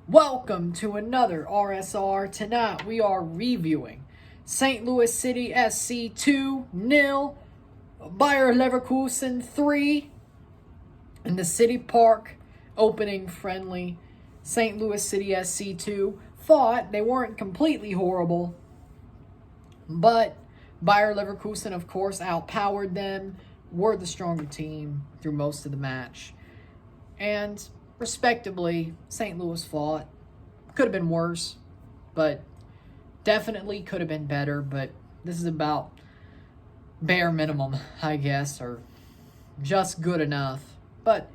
Welcome to another RSR. Tonight we are reviewing St. Louis City SC 2-0, Bayer Leverkusen 3 in the City Park opening friendly. St. Louis City SC 2 fought. They weren't completely horrible, but Bayer Leverkusen, of course, outpowered them, were the stronger team through most of the match. And respectably, St. Louis fought. Could have been worse, but definitely could have been better. But this is about bare minimum, I guess, or just good enough. But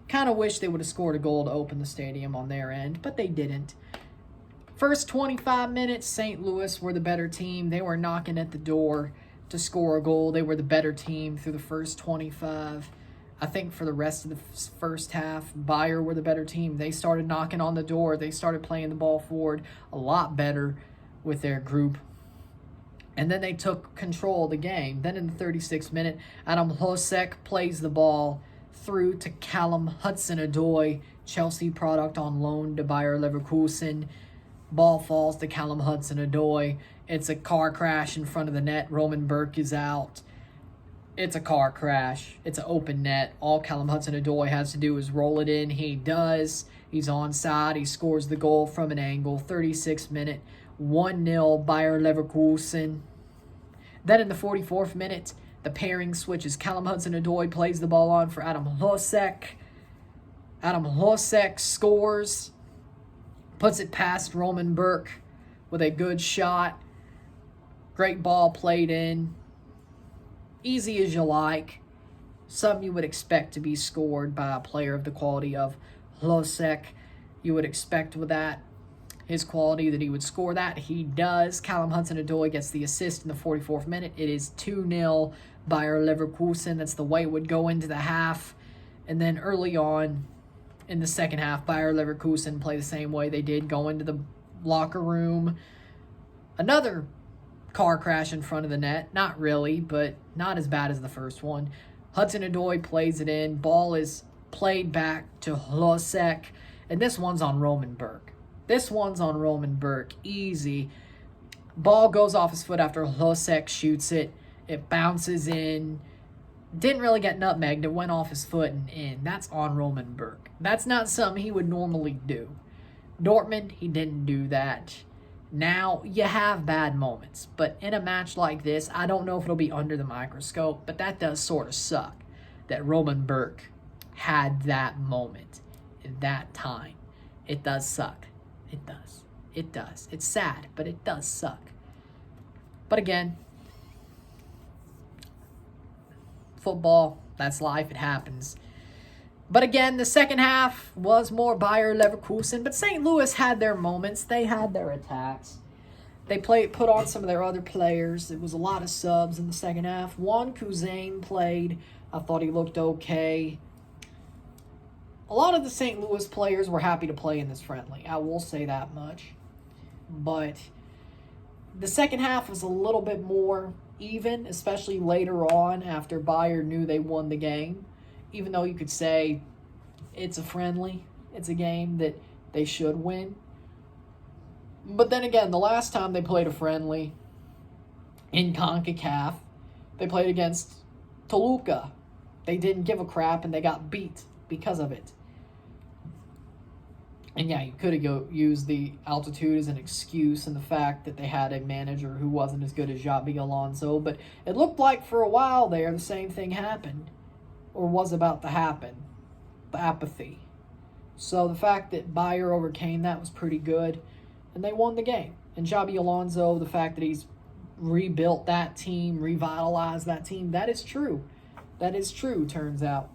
kind of wish they would have scored a goal to open the stadium on their end, but they didn't. First 25 minutes, St. Louis were the better team. They were knocking at the door to score a goal. They were the better team through the first 25. I think for the rest of the first half, Bayer were the better team. They started knocking on the door. They started playing the ball forward a lot better with their group. And then they took control of the game. Then in the 36th minute, Adam Hosek plays the ball through to Callum Hudson-Odoi, Chelsea product on loan to Bayer Leverkusen. Ball falls to Callum Hudson-Odoi. It's a car crash in front of the net. Roman Burke is out. It's a car crash. It's an open net. All Callum Hudson-Odoi has to do is roll it in. He does. He's onside. He scores the goal from an angle. 36th minute. 1-0 Bayer Leverkusen. Then in the 44th minute, the pairing switches. Callum Hudson-Odoi plays the ball on for Adam Hosek. Adam Hosek scores. Puts it past Roman Burke with a good shot. Great ball played in. Easy as you like. Something you would expect to be scored by a player of the quality of Hosek. You would expect with that, his quality, that he would score that. He does. Callum Hudson-Odoi gets the assist in the 44th minute. It is 2-0 Bayer Leverkusen. That's the way it would go into the half. And then early on in the second half, Bayer Leverkusen play the same way they did, go into the locker room. Another car crash in front of the net. Not really, but not as bad as the first one. Hudson-Odoi plays it in. Ball is played back to Hosek. And this one's on Roman Burke. Easy. Ball goes off his foot after Hosek shoots it. It bounces in. Didn't really get nutmegged. It went off his foot and in. That's on Roman Burke. That's not something he would normally do. Dortmund, he didn't do that. Now, you have bad moments. But in a match like this, I don't know if it'll be under the microscope, but that does sort of suck that Roman Burke had that moment in that time. It does suck. It does. It does. It's sad, but it does suck. But again, football, that's life. It happens. But again, the second half was more Bayer Leverkusen, but St. Louis had their moments. They had their attacks. They put on some of their other players. It was a lot of subs in the second half. Juan Kuzain played. I thought he looked okay. A lot of the St. Louis players were happy to play in this friendly. I will say that much. But the second half was a little bit more even, especially later on after Bayer knew they won the game. Even though you could say it's a friendly, it's a game that they should win. But then again, the last time they played a friendly in CONCACAF, they played against Toluca. They didn't give a crap and they got beat because of it. And yeah, you could have used the altitude as an excuse and the fact that they had a manager who wasn't as good as Xabi Alonso. But it looked like for a while there the same thing happened. Or was about to happen. The apathy. So the fact that Bayer overcame that was pretty good. And they won the game. And Xabi Alonso, the fact that he's rebuilt that team, revitalized that team, that is true. That is true, turns out.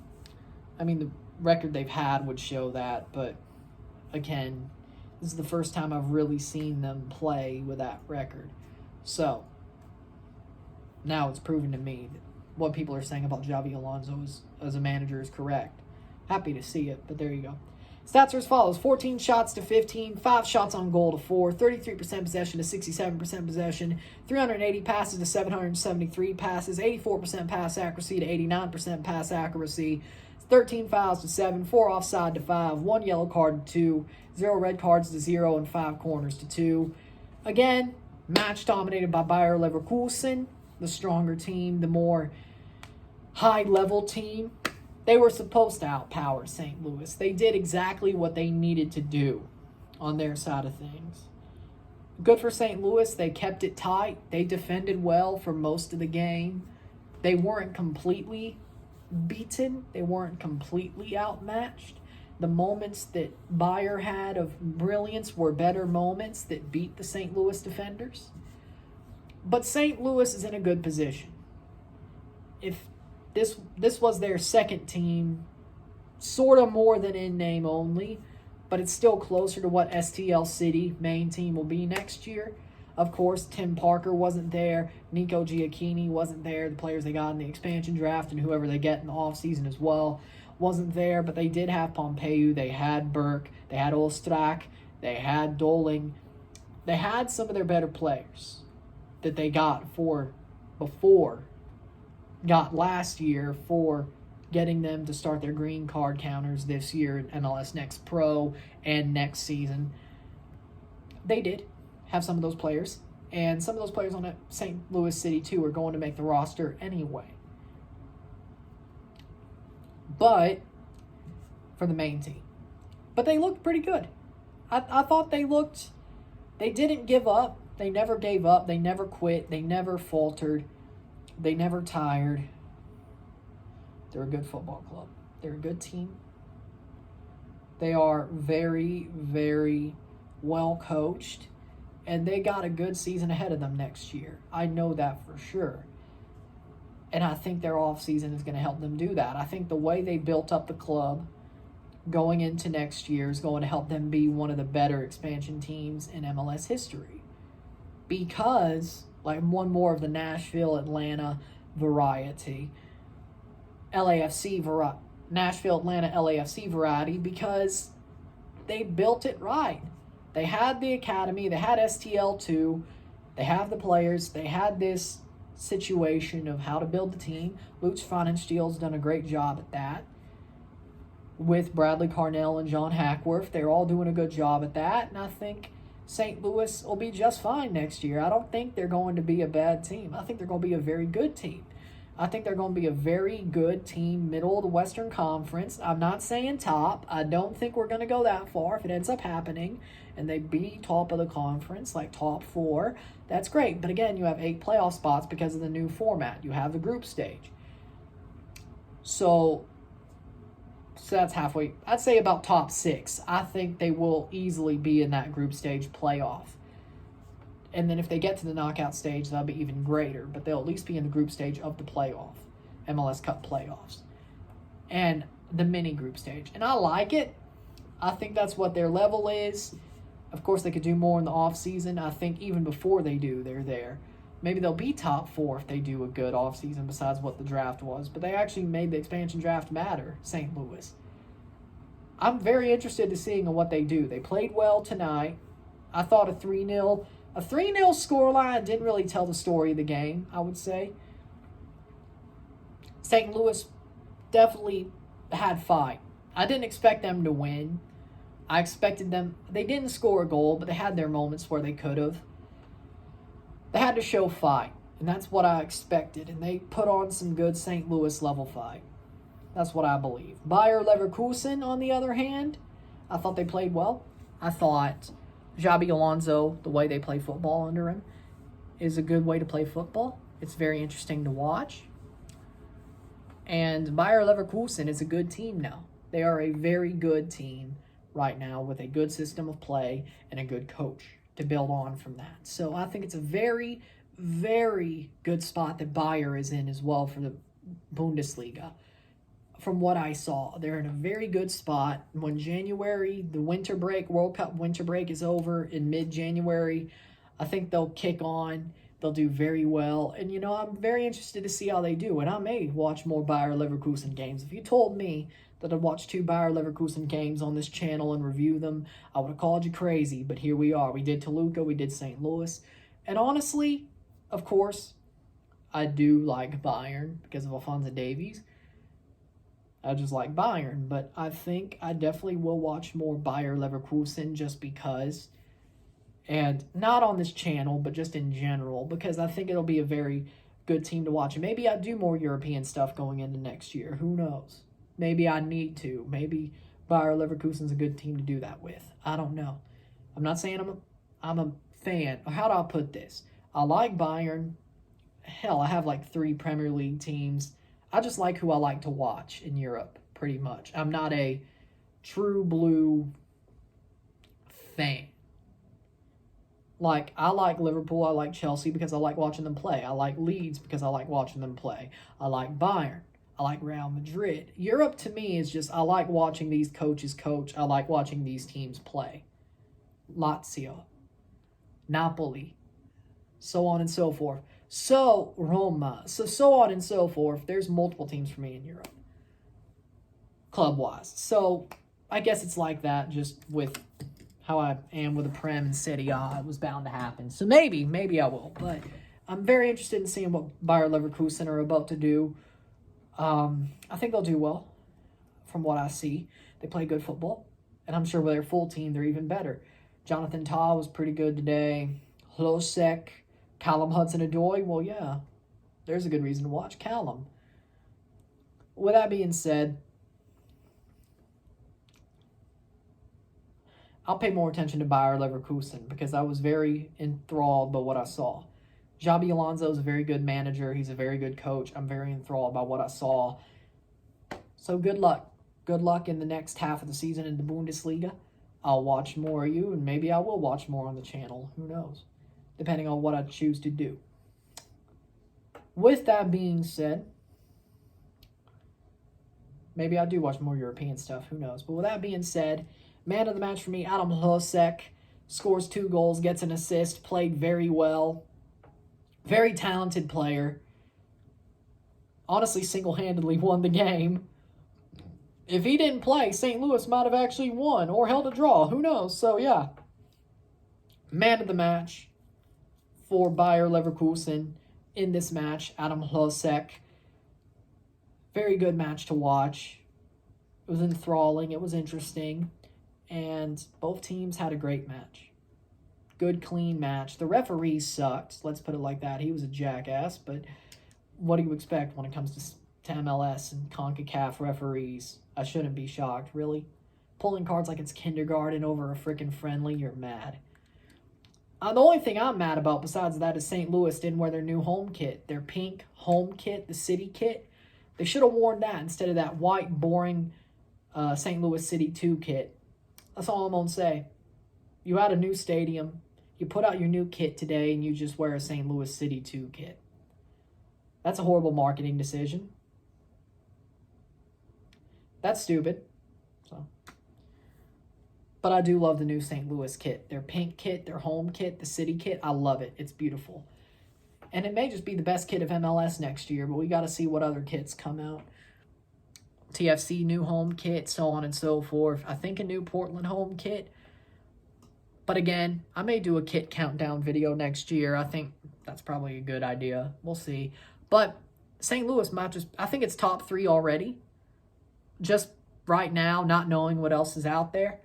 I mean, the record they've had would show that. But again, this is the first time I've really seen them play with that record. So, now it's proven to me that what people are saying about Xabi Alonso as a manager is correct. Happy to see it, but there you go. Stats are as follows. 14 shots to 15, 5 shots on goal to 4, 33% possession to 67% possession, 380 passes to 773 passes, 84% pass accuracy to 89% pass accuracy, 13 fouls to 7, 4 offside to 5, 1 yellow card to 2, 0 red cards to 0, and 5 corners to 2. Again, match dominated by Bayer Leverkusen, the stronger team, the more high-level team. They were supposed to outpower St. Louis. They did exactly what they needed to do on their side of things. Good for St. Louis. They kept it tight. They defended well for most of the game. They weren't completely beaten. They weren't completely outmatched. The moments that Bayer had of brilliance were better moments that beat the St. Louis defenders. But St. Louis is in a good position. If this was their second team, sort of more than in name only, but it's still closer to what STL City main team will be next year. Of course, Tim Parker wasn't there. Nico Giacchini wasn't there. The players they got in the expansion draft and whoever they get in the offseason as well wasn't there. But they did have Pompeu. They had Burke. They had Ostrak. They had Doling. They had some of their better players that they got last year for getting them to start their green card counters this year in MLS Next Pro and next season. They did have some of those players, and some of those players on that St. Louis City too are going to make the roster anyway. But for the main team. But they looked pretty good. I thought they didn't give up. They never gave up. They never quit. They never faltered. They never tired. They're a good football club. They're a good team. They are very, very well coached. And they got a good season ahead of them next year. I know that for sure. And I think their offseason is going to help them do that. I think the way they built up the club going into next year is going to help them be one of the better expansion teams in MLS history. Because, like, one more of the Nashville, Atlanta variety. Nashville, Atlanta, LAFC variety, because they built it right. They had the academy, they had STL2, they have the players, they had this situation of how to build the team. Lutz Pfannenstiel's done a great job at that. With Bradley Carnell and John Hackworth, they're all doing a good job at that, and I think St. Louis will be just fine next year. I don't think they're going to be a bad team. I think they're going to be a very good team. I think they're going to be a very good team, middle of the Western Conference. I'm not saying top. I don't think we're going to go that far. If it ends up happening and they be top of the conference, like top 4, that's great. But again, you have 8 playoff spots because of the new format. You have the group stage. So that's halfway. I'd say about top 6. I think they will easily be in that group stage playoff. And then if they get to the knockout stage, that'll be even greater. But they'll at least be in the group stage of the playoff, MLS Cup playoffs, and the mini group stage. And I like it. I think that's what their level is. Of course, they could do more in the offseason. I think even before they do, they're there. Maybe they'll be top 4 if they do a good offseason besides what the draft was. But they actually made the expansion draft matter, St. Louis. I'm very interested to seeing what they do. They played well tonight. I thought a 3-0 scoreline didn't really tell the story of the game, I would say. St. Louis definitely had fight. I didn't expect them to win. I expected them. They didn't score a goal, but they had their moments where they could have. They had to show fight, and that's what I expected. And they put on some good St. Louis level fight. That's what I believe. Bayer Leverkusen, on the other hand, I thought they played well. I thought Xabi Alonso, the way they play football under him, is a good way to play football. It's very interesting to watch. And Bayer Leverkusen is a good team now. They are a very good team right now with a good system of play and a good coach to build on from that. So I think it's a very, very good spot that Bayer is in as well for the Bundesliga. From what I saw, they're in a very good spot. When January, the winter break, World Cup winter break is over in mid-January, I think they'll kick on. They'll do very well. And, I'm very interested to see how they do. And I may watch more Bayer Leverkusen games. If you told me that I'd watch 2 Bayer Leverkusen games on this channel and review them, I would have called you crazy. But here we are. We did Toluca. We did St. Louis. And honestly, of course, I do like Bayern because of Alphonso Davies. I just like Bayern, but I think I definitely will watch more Bayer Leverkusen just because, and not on this channel, but just in general, because I think it'll be a very good team to watch. And maybe I do more European stuff going into next year. Who knows? Maybe I need to. Maybe Bayer Leverkusen's a good team to do that with. I don't know. I'm not saying I'm a fan. How do I put this? I like Bayern. Hell, I have like 3 Premier League teams. I just like who I like to watch in Europe, pretty much. I'm not a true blue fan. Like, I like Liverpool, I like Chelsea because I like watching them play. I like Leeds because I like watching them play. I like Bayern. I like Real Madrid. Europe, to me, is just, I like watching these coaches coach. I like watching these teams play. Lazio, Napoli, so on and so forth. So, Roma. So on and so forth. There's multiple teams for me in Europe, club-wise. So, I guess it's like that, just with how I am with the Prem and Serie A. It was bound to happen. So maybe I will. But I'm very interested in seeing what Bayer Leverkusen are about to do. I think they'll do well from what I see. They play good football. And I'm sure with their full team, they're even better. Jonathan Tah was pretty good today. Hlosek, Callum Hudson-Odoi. Well, yeah, there's a good reason to watch Callum. With that being said, I'll pay more attention to Bayer Leverkusen because I was very enthralled by what I saw. Xabi Alonso is a very good manager. He's a very good coach. I'm very enthralled by what I saw. So good luck. Good luck in the next half of the season in the Bundesliga. I'll watch more of you, and maybe I will watch more on the channel. Who knows? Depending on what I choose to do. With that being said, maybe I do watch more European stuff. Who knows? But with that being said, man of the match for me, Adam Hlosek. Scores 2 goals, gets an assist, played very well. Very talented player. Honestly, single-handedly won the game. If he didn't play, St. Louis might have actually won or held a draw. Who knows? So, yeah. Man of the match for Bayer Leverkusen in this match, Adam Hlosek. Very good match to watch. It was enthralling. It was interesting. And both teams had a great match. Good, clean match. The referee sucked. Let's put it like that. He was a jackass. But what do you expect when it comes to MLS and CONCACAF referees? I shouldn't be shocked, really. Pulling cards like it's kindergarten over a freaking friendly, you're mad. The only thing I'm mad about besides that is St. Louis didn't wear their new home kit. Their pink home kit, the city kit. They should have worn that instead of that white, boring St. Louis City 2 kit. That's all I'm going to say. You had a new stadium. You put out your new kit today, and you just wear a St. Louis City 2 kit. That's a horrible marketing decision. That's stupid. But I do love the new St. Louis kit. Their pink kit, their home kit, the city kit. I love it. It's beautiful. And it may just be the best kit of MLS next year, but we got to see what other kits come out. TFC new home kit, so on and so forth. I think a new Portland home kit. But again, I may do a kit countdown video next year. I think that's probably a good idea. We'll see. But St. Louis might just, I think it's top 3 already. Just right now, not knowing what else is out there.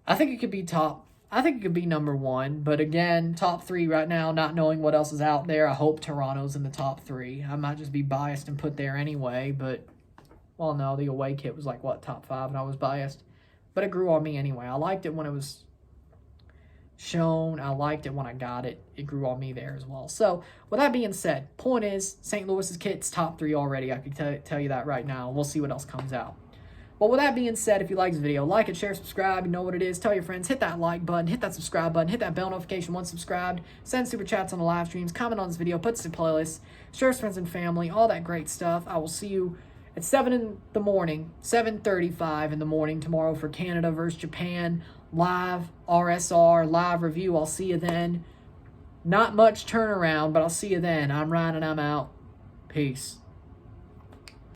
I think it could be number 1. But again, top 3 right now, not knowing what else is out there. I hope Toronto's in the top 3. I might just be biased and put there anyway. But, well, no, the away kit was like, what, top 5? And I was biased. But it grew on me anyway. I liked it when it was shown. I liked it when I got it. It grew on me there as well. So, with that being said, point is, St. Louis's kit's top 3 already. I can tell you that right now. We'll see what else comes out. But with that being said, if you like this video, like it, share, subscribe. You know what it is. Tell your friends. Hit that like button. Hit that subscribe button. Hit that bell notification once subscribed. Send super chats on the live streams. Comment on this video. Put this in playlists. Share with friends and family. All that great stuff. I will see you at 7 in the morning, 7:35 in the morning tomorrow for Canada versus Japan. Live RSR, live review. I'll see you then. Not much turnaround, but I'll see you then. I'm Ryan and I'm out. Peace.